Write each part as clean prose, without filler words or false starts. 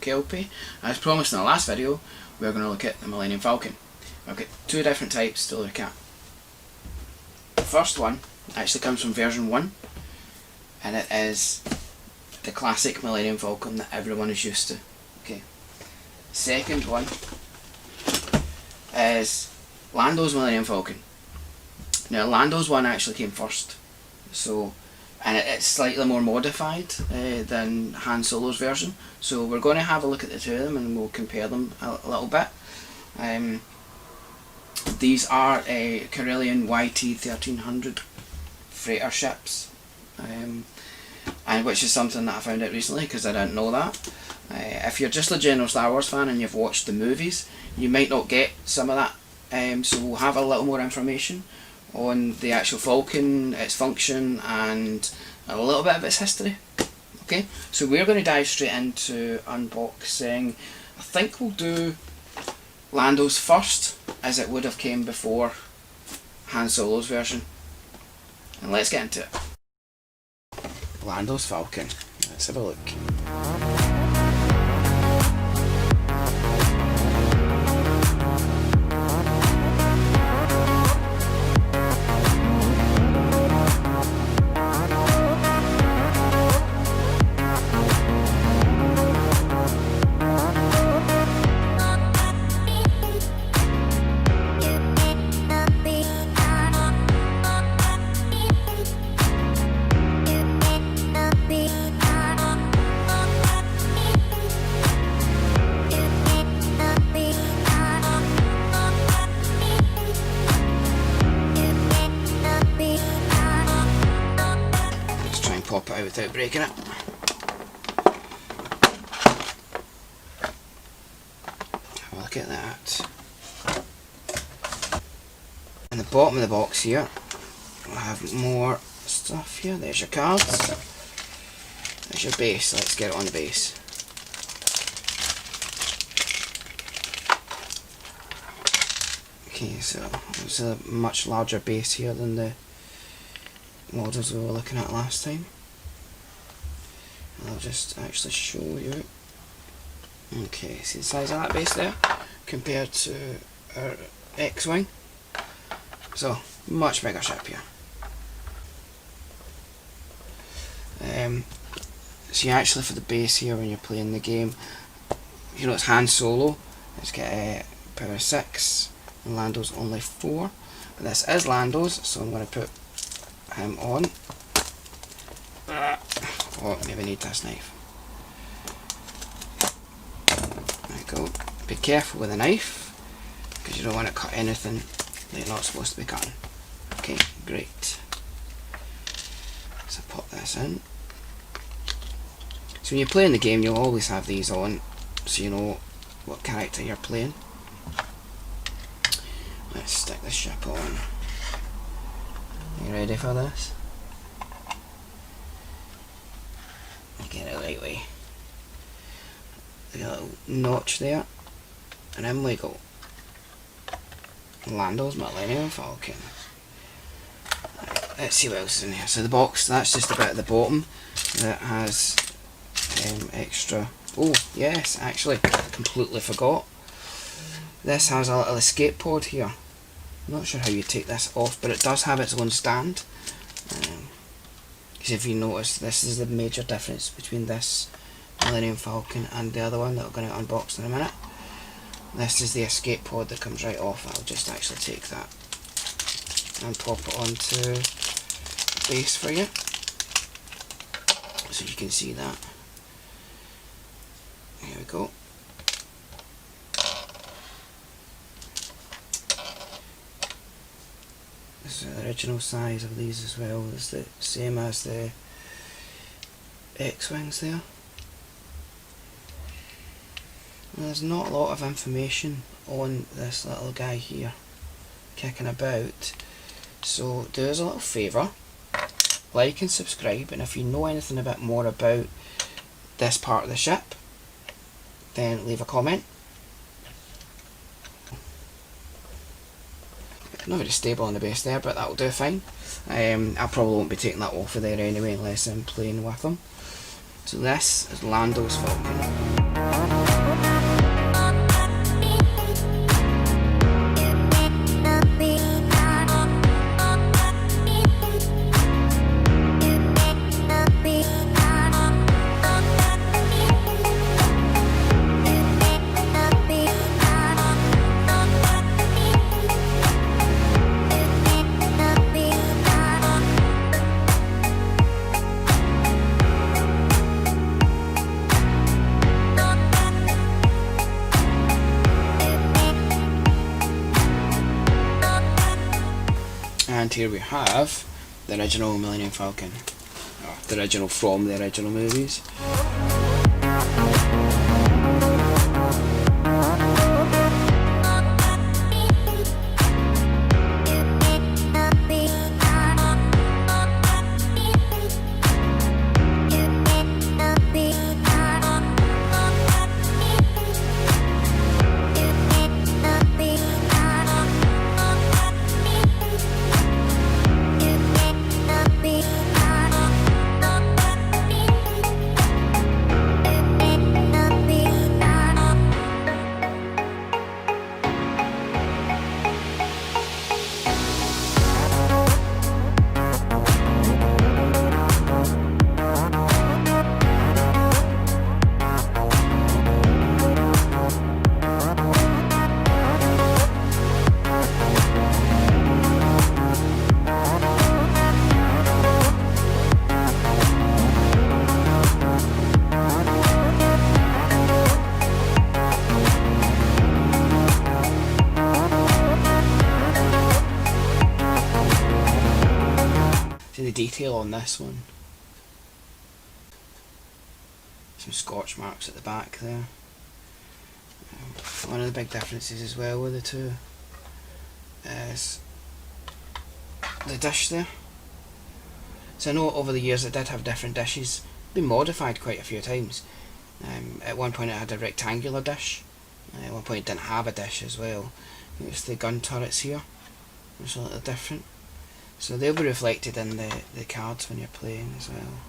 Kelpie. As promised in the last video, we're going to look at the Millennium Falcon. I've got two different types to look at. The first one actually comes from version 1, and it is the classic Millennium Falcon that everyone is used to. Okay. Second one is Lando's Millennium Falcon. Now Lando's one actually came first, so and it's slightly more modified than Han Solo's version. So we're going to have a look at the two of them and we'll compare them a little bit. These are Corellian YT-1300 freighter ships, and which is something that I found out recently because I didn't know that. If you're just a general Star Wars fan and you've watched the movies, you might not get some of that. So we'll have a little more information on the actual Falcon, its function, and a little bit of its history. Okay, so we're going to dive straight into unboxing. I think we'll do Lando's first, as it would have came before Han Solo's version. And let's get into it. Lando's Falcon. Let's have a look. Pop it out without breaking it. Have a look at that. In the bottom of the box here, we'll have more stuff here. There's your cards. There's your base. Let's get it on the base. Okay, so it's a much larger base here than the models we were looking at last time. I'll just actually show you. Okay, see the size of that base there compared to our X-Wing. So, much bigger ship here. So you actually, for the base here when you're playing the game, you know it's Han Solo, it's got a power 6, and Lando's only 4. But this is Lando's, so I'm going to put him on. Oh, maybe need this knife. There you go. Be careful with a knife, because you don't want to cut anything that you're not supposed to be cutting. Okay, great. So pop this in. So when you're playing the game, you'll always have these on, so you know what character you're playing. Let's stick this ship on. Are you ready for this? Get it the right way. Look at a little notch there, and in we go. Lando's Millennium Falcon. Right, let's see what else is in here. So the box, that's just a bit at the bottom that has extra. Oh yes, actually completely forgot. This has a little escape pod here. I'm not sure how you take this off, but it does have its own stand. Because if you notice, this is the major difference between this Millennium Falcon and the other one that we're going to unbox in a minute. This is the escape pod that comes right off. I'll just actually take that and pop it onto the base for you, so you can see that. Here we go. This is the original size of these as well. It's the same as the X-Wings there. And there's not a lot of information on this little guy here kicking about, so do us a little favour, like and subscribe, and if you know anything a bit more about this part of the ship, then leave a comment. Not very stable on the base there, but that'll do fine. I probably won't be taking that off of there anyway unless I'm playing with them. So this is Lando's Falcon. And here we have the original Millennium Falcon, or the original from the original movies. See the detail on this one. Some scorch marks at the back there. One of the big differences as well with the two is the dish there. So I know over the years it did have different dishes, been modified quite a few times. At one point it had a rectangular dish, at one point it didn't have a dish as well. It's the gun turrets here, it's a little different. So they'll be reflected in the cards when you're playing as well.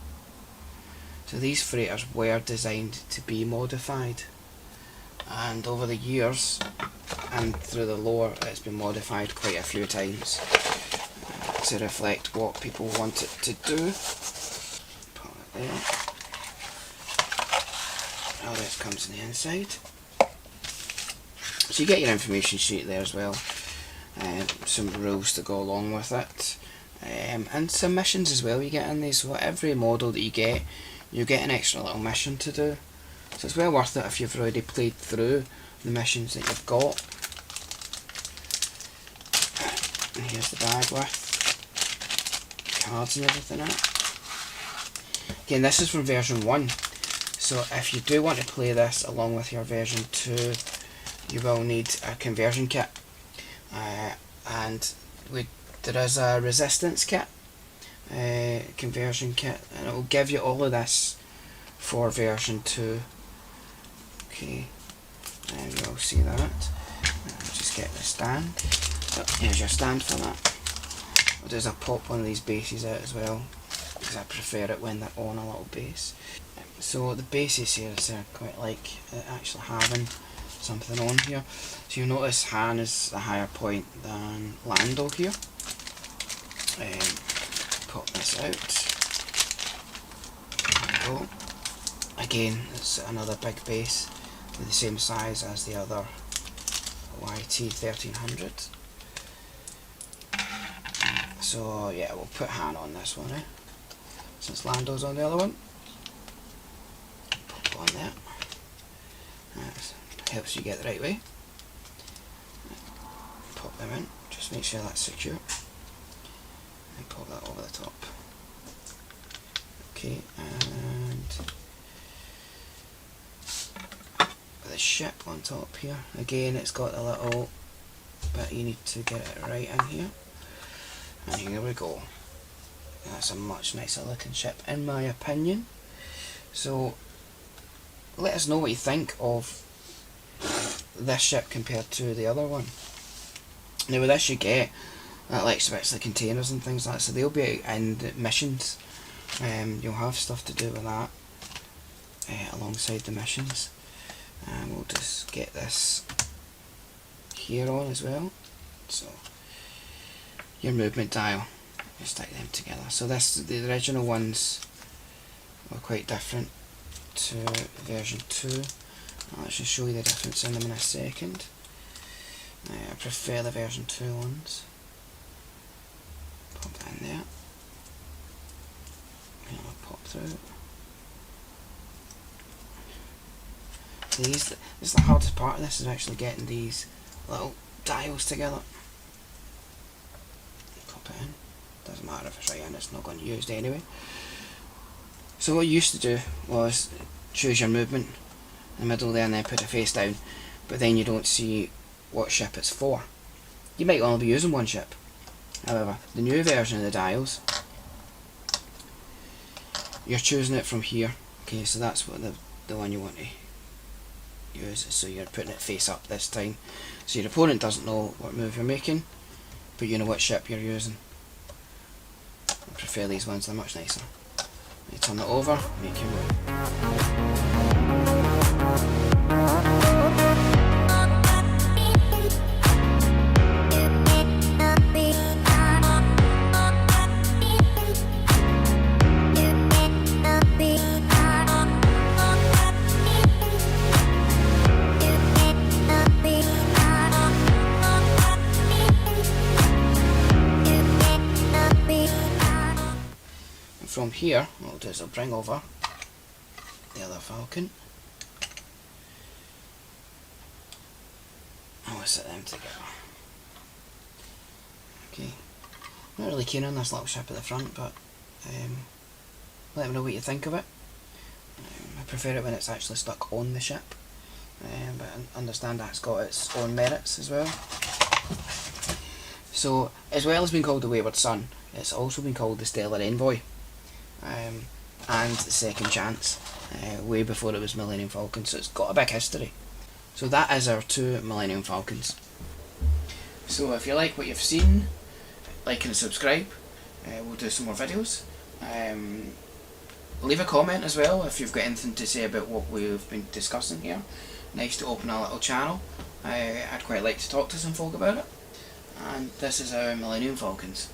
So these freighters were designed to be modified, and over the years and through the lore it's been modified quite a few times to reflect what people want it to do. Put it there. All this comes on the inside. So you get your information sheet there as well. Some rules to go along with it, and some missions as well you get in these. So every model that you get an extra little mission to do, so it's well worth it if you've already played through the missions that you've got. And here's the bag with cards and everything in it. Again, this is from version 1, so if you do want to play this along with your version 2, you will need a conversion kit. And there is a resistance kit, conversion kit, and it will give you all of this for version 2. Okay, and you'll see that. I'll just get the stand. So here's your stand for that. I'll do is I'll pop one of these bases out as well, because I prefer it when they're on a little base. So the bases here is quite like actually having something on here. So you'll notice Han is a higher point than Lando here. Pop this out. There we go. Again, it's another big base with the same size as the other YT1300. So yeah, we'll put Han on this one, since Lando's on the other one. Pop it on there. That helps you get the right way. Pop them in, just make sure that's secure. And pop that over the top. Okay, and the ship on top here. Again, it's got a little bit you need to get it right in here. And here we go. That's a much nicer looking ship in my opinion. So let us know what you think of this ship compared to the other one. Now with this you get like bits of containers and things like that, so they'll be in the missions. You'll have stuff to do with that alongside the missions. And we'll just get this here on as well. So your movement dial, you stick them together. So the original ones were quite different to version 2. I'll actually show you the difference in them in a second. I prefer the version 2 ones. Pop that in there. And I'll pop through. This is the hardest part of this, is actually getting these little dials together. Pop it in. right in, it's not going to be used anyway. So what you used to do was choose your movement in the middle there and then put it face down, but then you don't see what ship it's for. You might only be using one ship. However, the new version of the dials, you're choosing it from here. Okay, so that's what the one you want to use. So you're putting it face up this time, so your opponent doesn't know what move you're making, but you know what ship you're using. I prefer these ones, they're much nicer. You turn it over, make your move. From here, what I'll do is I'll bring over the other Falcon and we'll set them together. Okay, not really keen on this little ship at the front, but let me know what you think of it. I prefer it when it's actually stuck on the ship, but I understand that's got its own merits as well. So, as well as being called the Wayward Son, it's also been called the Stellar Envoy. And the Second Chance, way before it was Millennium Falcon, so it's got a big history. So that is our 2 Millennium Falcons. So if you like what you've seen, like and subscribe. We'll do some more videos. Leave a comment as well if you've got anything to say about what we've been discussing here. Nice to open a little channel. I'd quite like to talk to some folk about it. And this is our Millennium Falcons.